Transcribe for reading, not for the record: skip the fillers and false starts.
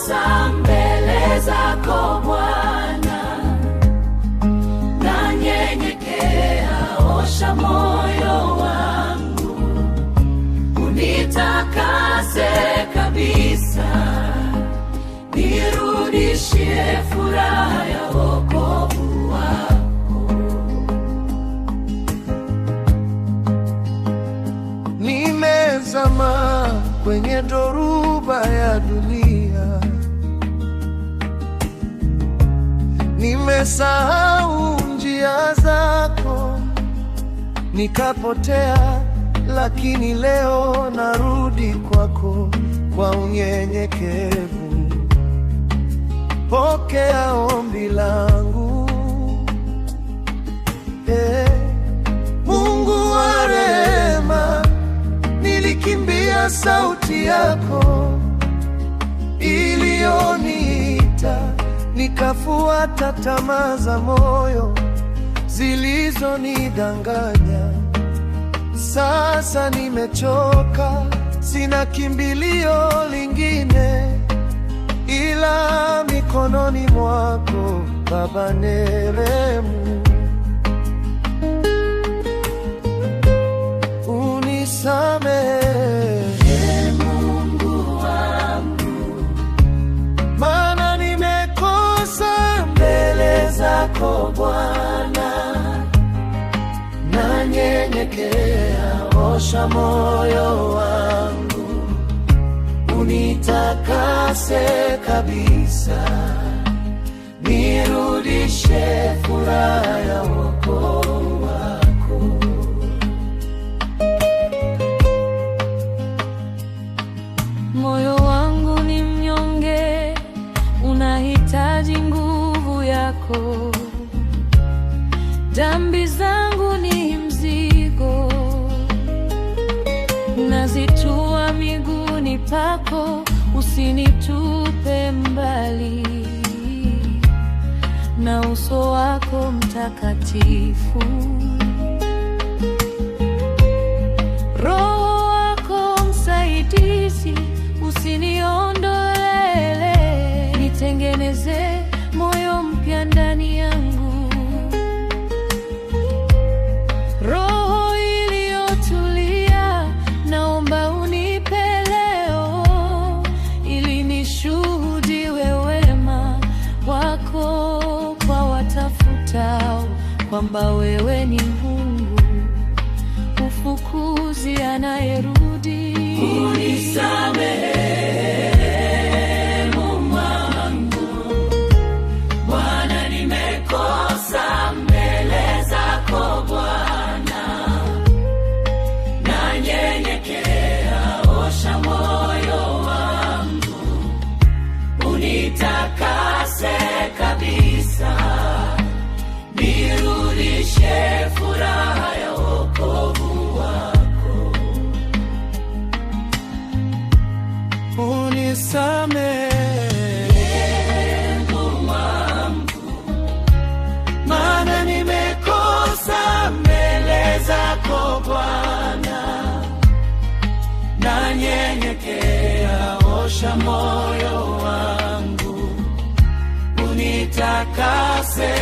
nimekosa mbele zako Bwana, nanyenyekea, osha moyo wangu, unitakase kabisa, nirudishie furaha ya wokovu wako. Nimezama kwenye dhoruba ya dunia, nimesahau njia zako, nikapotea, lakini leo narudi kwako kwa unyenyekevu. Pokea ombi langu, Mungu wa rehema. Nilikimbia sauti yako iliyoniita, nikafuata tamaa za moyo zilizonidanganya. Sasa nimechoka, sina kimbilio lingine ila mikononi mwako Baba, nirehemu. Unisamehe Mungu wangu, maana nimekosa mbele zako Bwana, nanyenyekea, osha moyo wangu, unitakase kabisa, nirudishe furaha ya wokovu wako. Moyo wangu ni mnyonge, unahitaji nguvu yako. Dhambi zangu ni mzigo, nazitua miguuni pako, usinitupe mbali na uso wako mtakatifu. Roho wako msaidizi, usiniondolele, nitengeneze moyo mpya ndani yangu. Roho iliyotulia, naomba unipe leo, ili nishuhudie wema wako kwa watafutao, kwamba wewe ni Mungu mfukuzi anayerudi. Unisamehe Mungu wangu, Bwana, nimekosa mbele zako Bwana, nanyenyekea, osha moyo wangu, unitakase kabisa, nirudishe furaha ya wokovu wako. Unisamehe Mungu wangu, maana nimekosa mbele zako Bwana, nanyenyekea, osha moyo wangu, unitakase